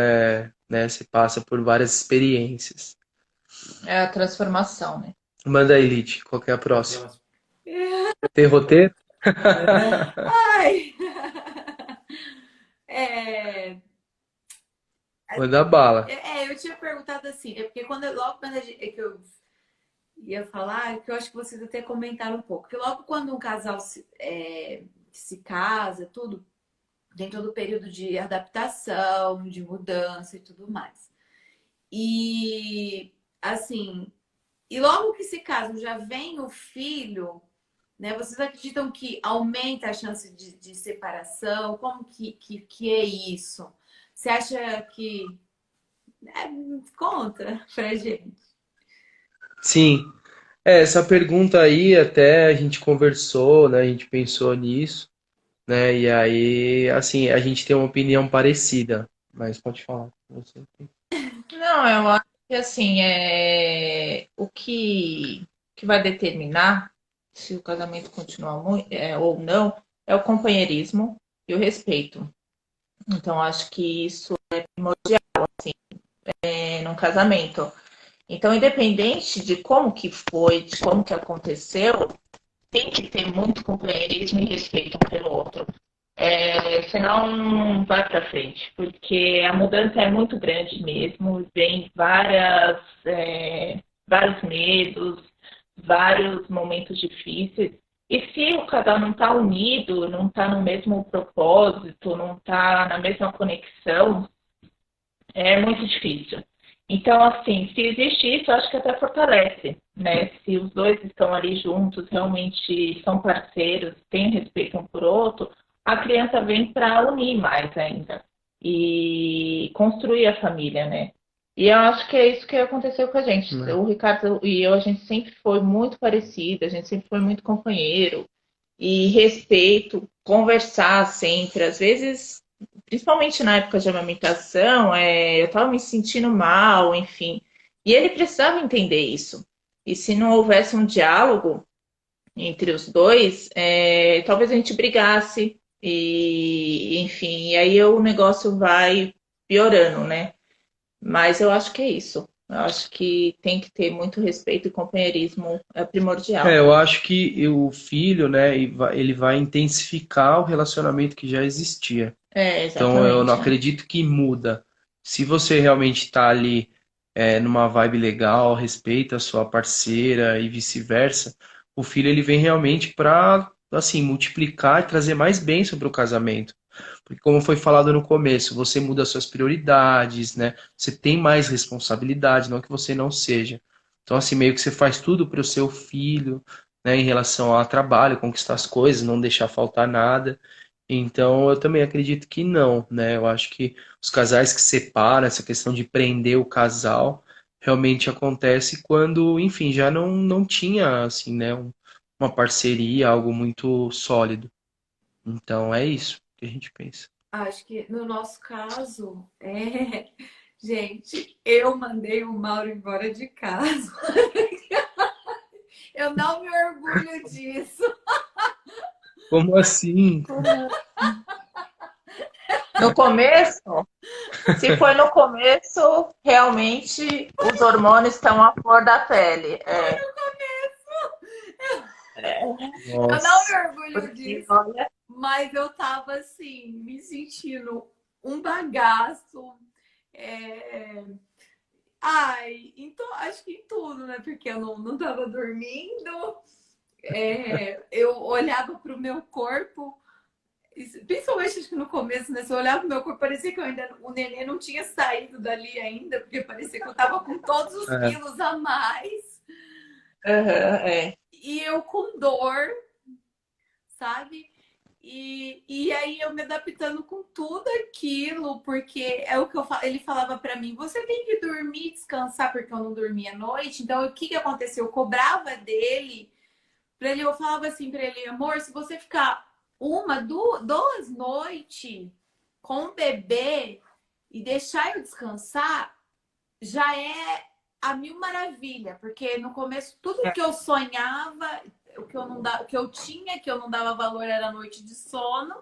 né, você passa por várias experiências. é a transformação, né? Manda aí, Lid, qual que é a A próxima? próxima. Tem roteiro? É, Ai! É, Manda bala. eu tinha perguntado assim, porque logo quando que eu ia falar, que eu acho que vocês até comentaram um pouco, que logo quando um casal se casa, tudo, tem todo o período de adaptação, de mudança e tudo mais. E assim, e logo que se casam, já vem o filho, né? Vocês acreditam que aumenta a chance de separação? Como que é isso? Você acha que é, conta pra gente? Sim, essa pergunta aí até a gente conversou, né? A gente pensou nisso, né? E aí, assim, a gente tem uma opinião parecida, mas pode falar. Você. Não, eu acho que assim, que vai determinar se o casamento continua ou não é o companheirismo e o respeito. Então, acho que isso num casamento. Então, independente de como que foi, de como que aconteceu, tem que ter muito companheirismo e respeito um pelo outro. Senão não vai para frente, porque a mudança é muito grande mesmo, vem vários medos, vários momentos difíceis. E se o casal não está unido, não está no mesmo propósito, não está na mesma conexão, é muito difícil. Então, assim, se existe isso, eu acho que até fortalece, né? Se os dois estão ali juntos, realmente são parceiros, têm respeito um por outro, a criança vem para unir mais ainda e construir a família, né? E eu acho que é isso que aconteceu com a gente. Né? O Ricardo e eu, a gente sempre foi muito parecido, a gente sempre foi muito companheiro e respeito, conversar sempre. Às vezes, principalmente na época de amamentação, eu estava me sentindo mal, enfim. E ele precisava entender isso. E se não houvesse um diálogo entre os dois, talvez a gente brigasse, e enfim, e aí o negócio vai piorando, né? Mas eu acho que é isso. Eu acho que tem que ter muito respeito e companheirismo é primordial. Eu acho que o filho, né, ele vai intensificar o relacionamento que já existia. Então, eu não Exatamente. acredito que muda. Se você realmente está ali numa vibe legal, respeita a sua parceira e vice-versa, o filho ele vem realmente para assim multiplicar e trazer mais bem sobre o casamento. Porque como foi falado no começo, você muda suas prioridades, né? Você tem mais responsabilidade, não que você não seja. Então, assim, meio que você faz tudo para o seu filho, né, em relação ao trabalho, conquistar as coisas, não deixar faltar nada. Então, eu também acredito que não, né? Eu acho que os casais que separam, essa questão de prender o casal, realmente acontece quando, enfim, já não tinha, assim, né, uma parceria, algo muito sólido. Então, é isso que a gente pensa. Acho que no nosso caso, gente, eu mandei o Mauro embora de casa. Eu não me orgulho disso. Como assim? No começo, se foi no começo, realmente os hormônios estão à flor da pele. Eu não me Nossa. orgulho Porque, disso, olha, mas eu tava assim, me sentindo um bagaço. é, Ai, então acho que em tudo, né? Porque eu não tava dormindo. Eu olhava pro meu corpo, principalmente acho que no começo, né? Se eu olhava pro meu corpo, parecia que o neném não tinha saído dali ainda, porque parecia que eu tava com todos os É. quilos a mais. aham, é. E eu com dor, sabe? E aí eu me adaptando com tudo aquilo, porque é o que ele falava para mim, você tem que dormir, descansar, porque eu não dormia à noite. Então, o que que aconteceu? Eu cobrava dele, para ele, eu falava assim para ele, amor, se você ficar duas noites com o bebê e deixar eu descansar, já é a mil maravilha, porque no começo tudo que eu sonhava, o que eu não dava, o que eu tinha, que eu não dava valor era a noite de sono.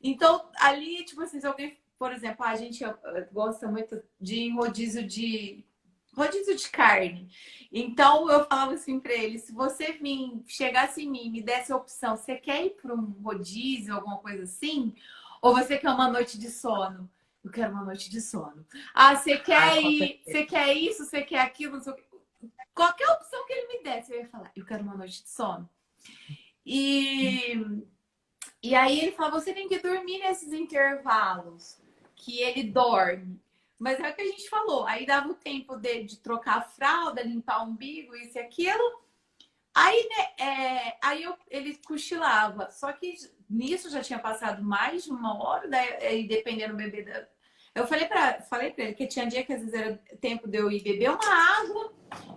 Então, ali, tipo assim, se alguém, por exemplo, a gente gosta muito de ir em rodízio de carne. Então, eu falava assim pra ele, se você chegasse em mim e me desse a opção, você quer ir para um rodízio, alguma coisa assim? Ou você quer uma noite de sono? Eu quero uma noite de sono. Ah, você Ai, quer com ir, certeza. você quer isso, você quer aquilo, não sei o quê. Qualquer opção que ele me desse, eu ia falar, eu quero uma noite de sono. E, e aí ele falava, você tem que dormir nesses intervalos que ele dorme. Mas é o que a gente falou. Aí dava o tempo de trocar a fralda, limpar o umbigo, isso e aquilo. Aí, né, ele cochilava. Só que nisso já tinha passado mais de uma hora, daí, dependendo do bebê. Eu falei pra ele que tinha dia que às vezes era tempo de eu ir beber uma água,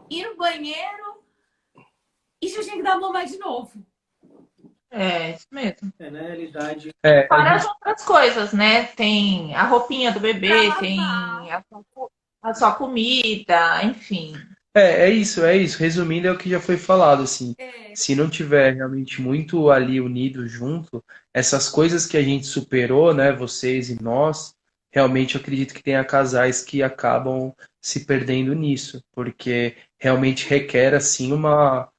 ir no banheiro e já tinha que dar mamar de novo. Isso mesmo. Na realidade, A Para as gente, outras coisas, né? Tem a roupinha do Pra bebê, tem lavar. a sua comida, enfim. é isso, é isso. Resumindo, é o que já foi falado, assim. É, Se não tiver realmente muito ali unido junto, essas coisas que a gente superou, né, vocês e nós, realmente eu acredito que tenha casais que acabam se perdendo nisso, porque realmente requer, assim, uma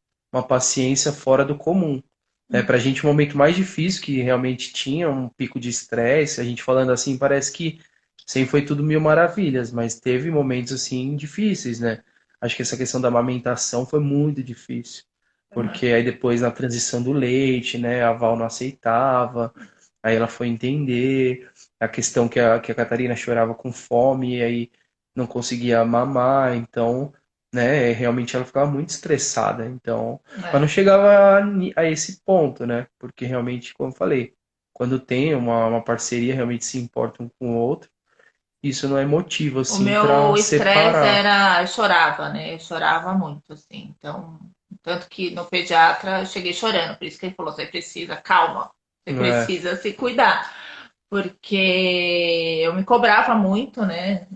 paciência fora do comum. Né? Para a gente, o momento mais difícil que realmente tinha um pico de estresse, a gente falando assim, parece que sempre foi tudo mil maravilhas, mas teve momentos, assim, difíceis, né? Acho que essa questão da amamentação foi muito difícil, porque aí depois na transição do leite, né, a Val não aceitava, aí ela foi entender a questão que a Catarina chorava com fome, e aí não conseguia mamar, então, né, realmente ela ficava muito estressada, então, mas não É, chegava a esse ponto, né, porque realmente, como eu falei, quando tem uma parceria, realmente se importa um com o outro, isso não é motivo, o assim, para meu estresse separar. era, eu chorava, né? Eu chorava muito, assim. Então, tanto que no pediatra eu cheguei chorando, por isso que ele falou: você precisa, calma, você É, precisa se cuidar. Porque eu me cobrava muito, né?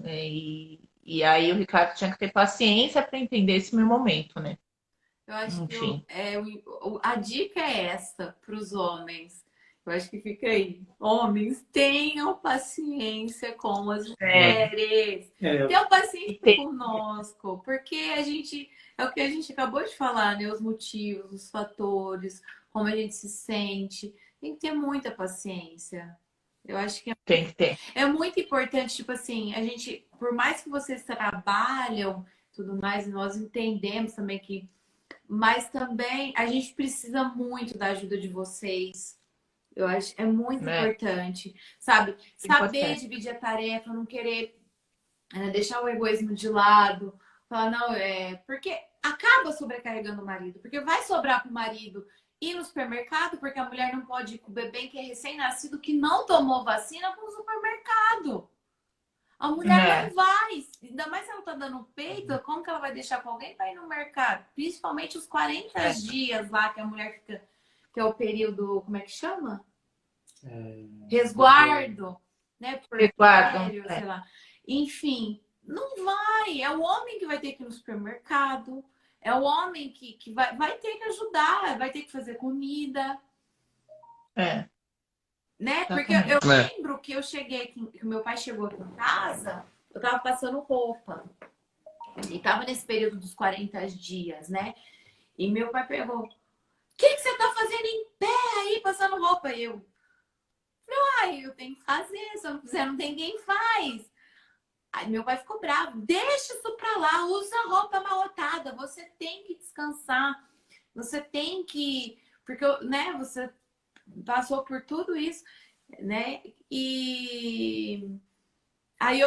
E aí o Ricardo tinha que ter paciência para entender esse meu momento, né? Eu acho que Enfim, a dica é esta para os homens. Eu acho que fica aí. Homens, tenham paciência com as é, mulheres. É, Tenham paciência e ter, conosco, porque a gente é o que a gente acabou de falar, né? Os motivos, os fatores, como a gente se sente. Tem que ter muita paciência. Eu acho que tem que ter. é muito importante, tipo assim, a gente, por mais que vocês trabalham, tudo mais, nós entendemos também que, mas também a gente precisa muito da ajuda de vocês. Eu acho que é muito Né? importante, sabe? Saber Importante. dividir a tarefa, não querer deixar o egoísmo de lado, falar, não, porque acaba sobrecarregando o marido, porque vai sobrar para o marido ir no supermercado, porque a mulher não pode ir com o bebê que é recém-nascido, que não tomou vacina para o supermercado. A mulher É, não vai, ainda mais se ela tá dando peito, como que ela vai deixar com alguém para ir no mercado? Principalmente os 40 é. dias lá que a mulher fica, que é o período, como é que chama? é, Resguardo, né? Resguardo. Porpério, sei É, lá. Enfim, não vai. É o homem que vai ter que ir no supermercado, é o homem que vai ter que ajudar, vai ter que fazer comida, é, né? Porque eu exatamente. é, lembro que eu cheguei aqui, que o meu pai chegou aqui em casa, eu tava passando roupa. E tava nesse período dos 40 dias, né? E meu pai pegou: o que você tá fazendo em pé aí, passando roupa? E eu, pai, eu tenho que fazer, se eu não fizer, não tem quem faz. Aí meu pai ficou bravo: deixa isso pra lá, usa roupa amarrotada, você tem que descansar, você tem que. Porque, né, você passou por tudo isso, né? E aí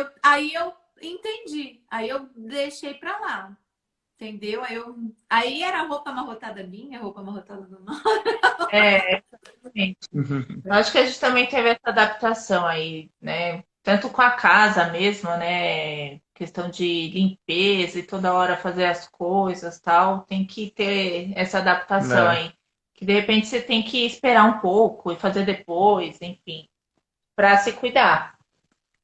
eu entendi, aí eu deixei pra lá. Entendeu? Aí era a roupa amarrotada minha, a roupa amarrotada do nosso. É, exatamente. uhum, Eu acho que a gente também teve essa adaptação aí, né? Tanto com a casa mesmo, né? Questão de limpeza e toda hora fazer as coisas, tal. Tem que ter essa adaptação é, aí. Que de repente você tem que esperar um pouco e fazer depois, enfim, para se cuidar.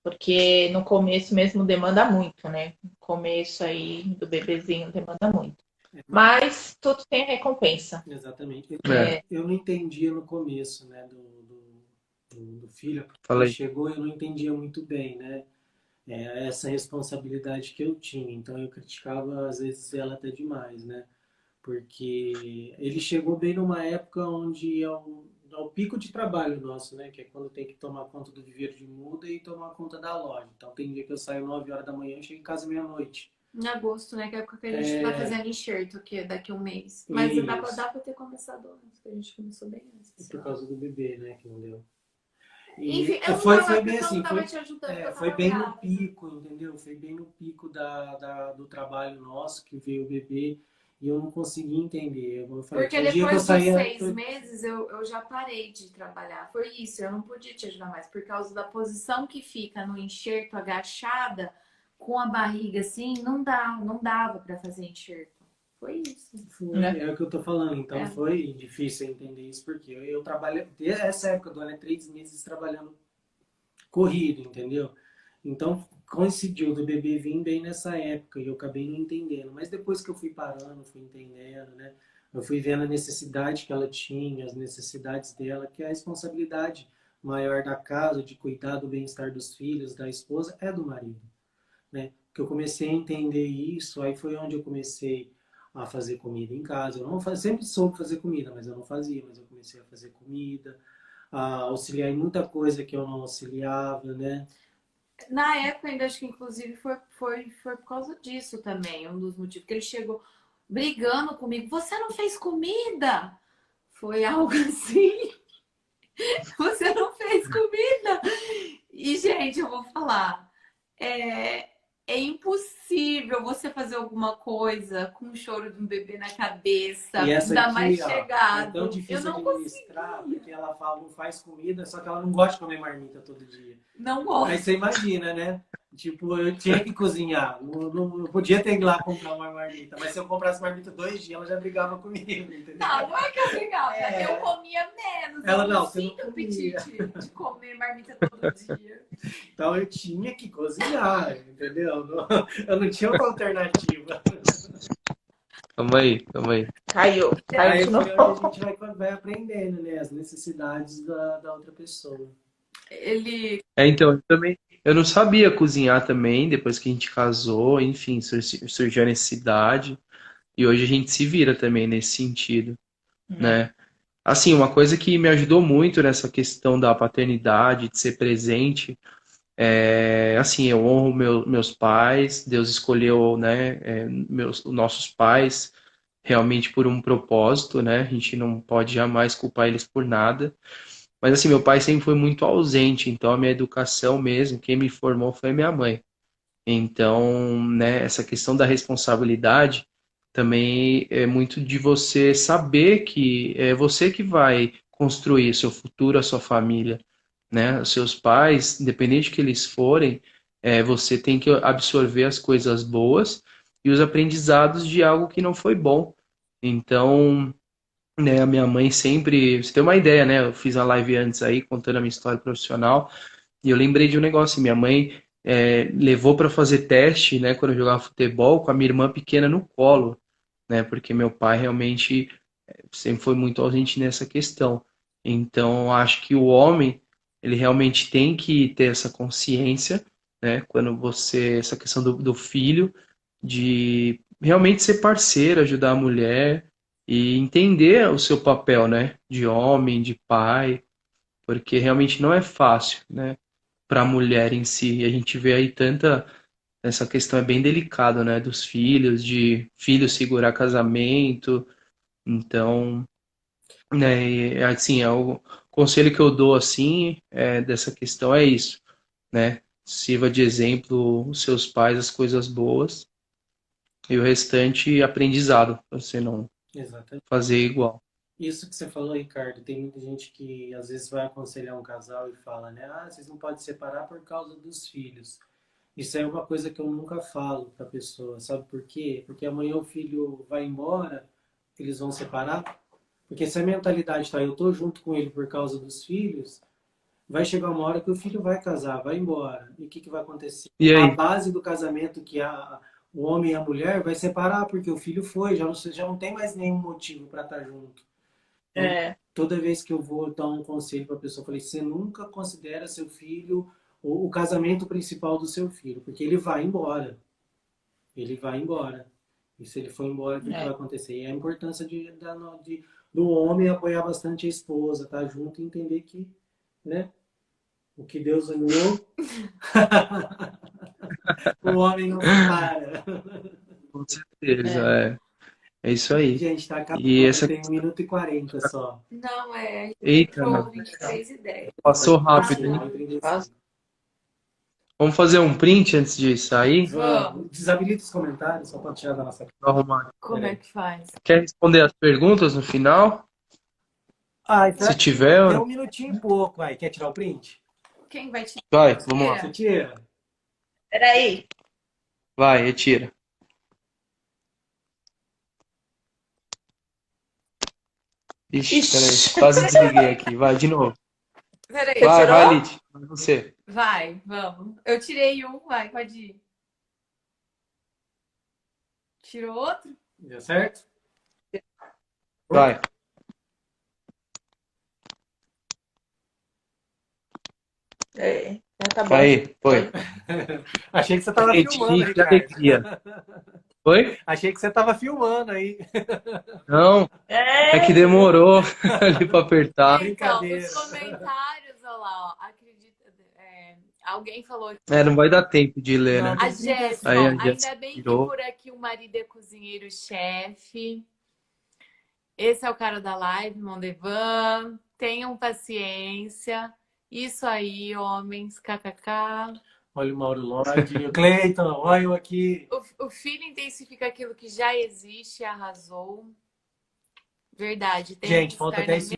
Porque no começo mesmo demanda muito, né? No começo aí do bebezinho demanda muito. Mas tudo tem recompensa. exatamente. é, Eu não entendia no começo, né, do filho, quando falei, chegou eu não entendia muito bem, né, essa responsabilidade que eu tinha. Então eu criticava às vezes ela até demais, né, porque ele chegou bem numa época onde é o pico de trabalho nosso, né, que é quando tem que tomar conta do viveiro de muda e tomar conta da loja. Então tem dia que eu saio 9 horas da manhã e chego em casa meia-noite. Em agosto, né? Que é a época que a gente tá É, fazendo enxerto, que é daqui a um mês. Mas isso. dá pra ter começado antes, que a gente começou bem E antes. por causa do bebê, né, que não deu. Enfim, E eu não foi, tava, foi bem porque eu não assim, tava te ajudando, porque eu foi tava bem no grávida. pico, entendeu? Foi bem no pico do trabalho nosso que veio o bebê e eu não consegui entender. Eu falei, Porque tinha dia que eu depois dos saía. 6 meses eu já parei de trabalhar. Foi isso, eu não podia te ajudar mais, por causa da posição que fica no enxerto agachada, com a barriga assim, não dava pra fazer enxerto. Foi isso. Foi, Né? é o que eu tô falando. Então É. foi difícil entender isso, porque eu trabalho, desde essa época do ano, 3 meses trabalhando corrido, entendeu? Então coincidiu do bebê vir bem nessa época e eu acabei não entendendo. Mas depois que eu fui parando, fui entendendo, né? Eu fui vendo a necessidade que ela tinha, as necessidades dela, que é a responsabilidade maior da casa, de cuidar do bem-estar dos filhos, da esposa, é do marido, né? Que eu comecei a entender isso, aí foi onde eu comecei a fazer comida em casa. Eu não sempre soube fazer comida, mas eu não fazia, mas eu comecei a fazer comida, a auxiliar em muita coisa que eu não auxiliava, né? Na época, ainda acho que inclusive foi por causa disso também, um dos motivos que ele chegou brigando comigo. Você não fez comida? Foi algo assim. Você não fez comida? E, gente, eu vou falar. é, é impossível você fazer alguma coisa com o choro de um bebê na cabeça, E essa ainda mais aqui, ó, é chegado. tão Eu difícil não administrar, conseguia. porque ela fala, não faz comida, só que ela não gosta de comer marmita todo dia. Não Aí gosto. você imagina, né? Tipo, eu tinha que cozinhar. Eu podia ter ido lá comprar uma marmita, mas se eu comprasse marmita 2 dias, ela já brigava comigo, entendeu? Não é que eu brigava. É. Eu comia menos. Ela, Eu não, não você não sinto comia. apetite de comer marmita todo dia. Então eu tinha que cozinhar, entendeu? Eu não tinha outra alternativa. Calma aí, calma aí. Caiu Aí de foi onde a novo. gente vai aprendendo, né? As necessidades da outra pessoa. Ele. Então, eu também, eu não sabia cozinhar também, depois que a gente casou, enfim, surgiu a necessidade, e hoje a gente se vira também nesse sentido, É. né? Assim, uma coisa que me ajudou muito nessa questão da paternidade, de ser presente, assim, eu honro meus pais, Deus escolheu, né, nossos pais realmente por um propósito, né? A gente não pode jamais culpar eles por nada. Mas assim, meu pai sempre foi muito ausente, então a minha educação mesmo, quem me formou foi minha mãe. Então, né, essa questão da responsabilidade também é muito de você saber que é você que vai construir seu futuro, a sua família, né? Os seus pais, independente que eles forem, você tem que absorver as coisas boas e os aprendizados de algo que não foi bom. Então, né, a minha mãe sempre, você tem uma ideia, né? Eu fiz a live antes aí contando a minha história profissional e eu lembrei de um negócio. Minha mãe levou para fazer teste, né, quando eu jogava futebol, com a minha irmã pequena no colo, né? Porque meu pai realmente sempre foi muito ausente nessa questão. Então, acho que o homem, ele realmente tem que ter essa consciência, né? Quando você, essa questão do filho, de realmente ser parceiro, ajudar a mulher e entender o seu papel, né? De homem, de pai, porque realmente não é fácil, né? Para a mulher em si. E a gente vê aí tanta. Essa questão é bem delicada, né? Dos filhos, de filho segurar casamento. Então, né? E, assim, o conselho que eu dou assim dessa questão é isso, né? Sirva de exemplo os seus pais as coisas boas e o restante aprendizado, para você não Exatamente. fazer igual. Isso que você falou, Ricardo, tem muita gente que às vezes vai aconselhar um casal e fala, né? Ah, vocês não podem separar por causa dos filhos. Isso é uma coisa que eu nunca falo para a pessoa, sabe por quê? Porque amanhã o filho vai embora, eles vão separar. Porque se a mentalidade tá, eu tô junto com ele por causa dos filhos, vai chegar uma hora que o filho vai casar, vai embora. E o que vai acontecer? E A aí? base do casamento, que o homem e a mulher, vai separar, porque o filho foi, já não tem mais nenhum motivo para estar junto. Então, É, toda vez que eu vou dar um conselho para a pessoa, eu falei: você nunca considera seu filho o casamento principal do seu filho, porque ele vai embora. Ele vai embora. E se ele for embora, o que vai é. acontecer? E a importância do homem apoiar bastante a esposa, estar junto e entender que, né, o que Deus uniu, o homem não separa. Com certeza, É. é isso aí. Gente, tá E acabando, essa tem 1 minuto e 40 só. Não, a gente eita, entrou 23h10. passou rápido, hein? 1 minuto e 35. Vamos fazer um print antes de sair? Vamos. Desabilita os comentários, só para tirar da nossa. Vou arrumar. Como é Peraí. que faz? Quer responder as perguntas no final? Ah, Se tiver, tem 1 minutinho e pouco aí. Quer tirar o print? Quem vai te vai, vamos lá. Você tira? Peraí. Vai, retira. Ixi, peraí. Ixi. Quase desliguei aqui. Vai, de novo. Peraí. Você Vai, tirou? Lid. Vai você. Vai, vamos. Eu tirei um, vai, pode ir. Tirou outro? Deu certo? Vai. É, já tá bom. Aí, foi. Achei que você tava Gente, filmando, que Ricardo. alegria. Foi? Achei que você tava filmando aí. Não, é que É, demorou ali pra apertar. Então, Brincadeira. os comentários, olha lá, ó, acredita, alguém falou aqui. Não vai dar tempo de ler, Não, né? A tem Jéssica, Aí ó, a ainda Jéssica bem que tirou. por aqui o marido é cozinheiro-chefe. Esse é o cara da live, Mondevan. Tenham paciência. Isso aí, homens, kkk. Olha o Mauro Lorde. O Cleiton, olha eu aqui. O filho intensifica aquilo que já existe, arrasou. Verdade. Tem Gente, que falta estar na 10